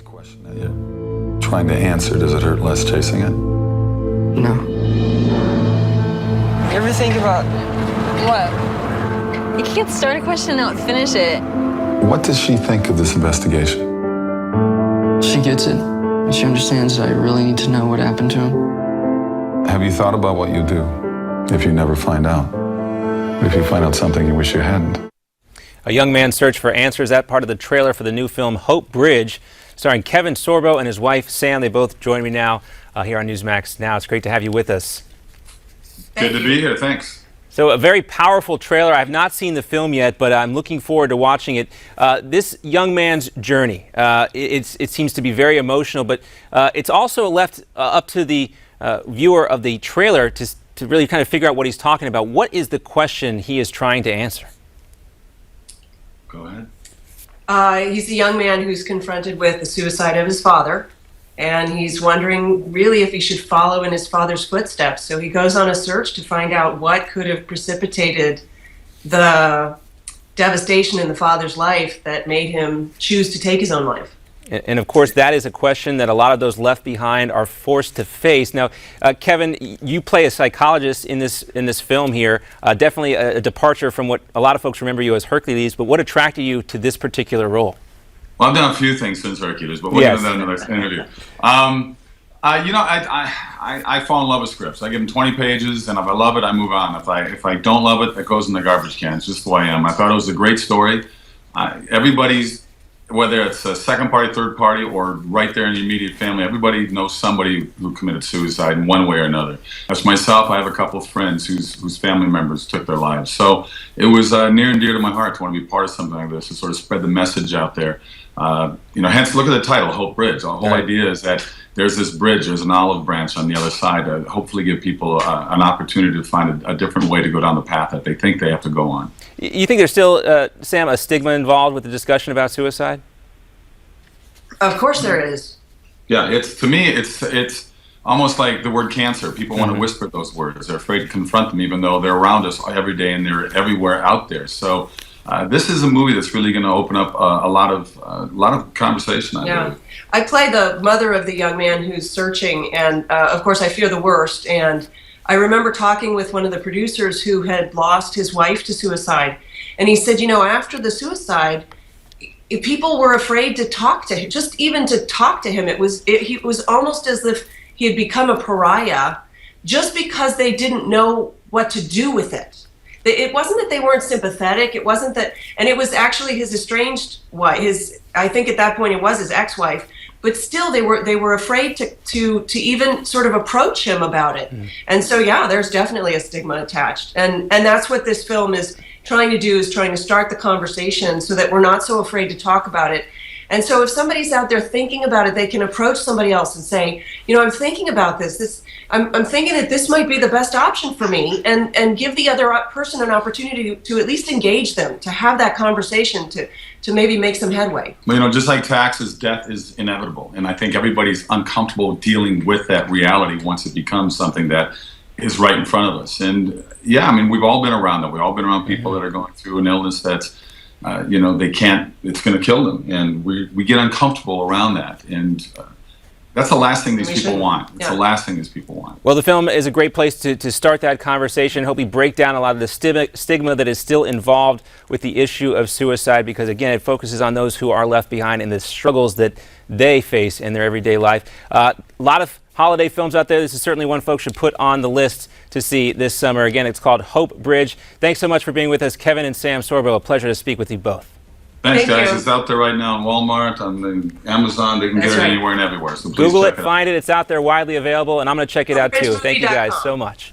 question that you're trying to answer, does it hurt less chasing it? No. You ever think about What? You can't start a question and not finish it. What does she think of this investigation? She gets it. She understands that I really need to know what happened to him. Have you thought about what you'll do if you never find out? If you find out something you wish you hadn't? A young man's search for answers, that part of the trailer for the new film Hope Bridge, starring Kevin Sorbo and his wife Sam. They both join me now here on Newsmax Now. It's great to have you with us. Good to be here, thanks. So a very powerful trailer. I've not seen the film yet, but I'm looking forward to watching it. This young man's journey, it seems to be very emotional, but it's also left up to the viewer of the trailer to really kind of figure out what he's talking about. What is the question he is trying to answer? Go ahead. He's a young man who's confronted with the suicide of his father, and he's wondering really if he should follow in his father's footsteps. So he goes on a search to find out what could have precipitated the devastation in the father's life that made him choose to take his own life. And of course, that is a question that a lot of those left behind are forced to face. Now, Kevin, you play a psychologist in this film here. Definitely a departure from what a lot of folks remember you as Hercules. But what attracted you to this particular role? Well, I've done a few things since Hercules, but we'll get into that in the next interview. I fall in love with scripts. I give them 20 pages, and if I love it, I move on. If I don't love it, it goes in the garbage can. It's just the way I am. I thought it was a great story. Everybody's, whether it's a second party, third party, or right there in your immediate family, everybody knows somebody who committed suicide in one way or another. As myself, I have a couple of friends whose family members took their lives. So it was near and dear to my heart to want to be part of something like this, to sort of spread the message out there. Hence look at the title, Hope Bridge. The whole idea is that there's this bridge, there's an olive branch on the other side to hopefully give people an opportunity to find a different way to go down the path that they think they have to go on. You think there's still, Sam, a stigma involved with the discussion about suicide? Of course there is. Yeah, to me, it's almost like the word cancer. People want to whisper those words. They're afraid to confront them, even though they're around us every day and they're everywhere out there. So this is a movie that's really going to open up a lot of conversation. I believe. I play the mother of the young man who's searching, and of course I fear the worst. And I remember talking with one of the producers who had lost his wife to suicide, and he said, after the suicide, people were afraid to talk to him, just even to talk to him. It was almost as if he had become a pariah, just because they didn't know what to do with it. It wasn't that they weren't sympathetic. It wasn't that, and it was actually his estranged wife. I think at that point it was his ex-wife. But still, they were afraid to even sort of approach him about it. And so, yeah, there's definitely a stigma attached. And that's what this film is trying to do, is trying to start the conversation so that we're not so afraid to talk about it. And so if somebody's out there thinking about it, they can approach somebody else and say, I'm thinking about this. I'm thinking that this might be the best option for me, and give the other person an opportunity to at least engage them, to have that conversation, to maybe make some headway. Well, just like taxes, death is inevitable. And I think everybody's uncomfortable dealing with that reality once it becomes something that is right in front of us. And yeah, we've all been around that. We've all been around people that are going through an illness that's, they can't, it's going to kill them. And we get uncomfortable around that. And that's the last thing these people want. It's the last thing these people want. Well, the film is a great place to start that conversation. Hope we break down a lot of the stigma that is still involved with the issue of suicide, because, again, it focuses on those who are left behind and the struggles that they face in their everyday life. A lot of holiday films out there. This is certainly one folks should put on the list to see this summer. Again, it's called Hope Bridge. Thanks so much for being with us, Kevin and Sam Sorbo. A pleasure to speak with you both. Thanks, Thank guys. you. It's out there right now on Walmart, on the Amazon. They can get it anywhere and everywhere. So please Google check it, find it. It's out there, widely available, and I'm going to check it out too. Thank you guys so much.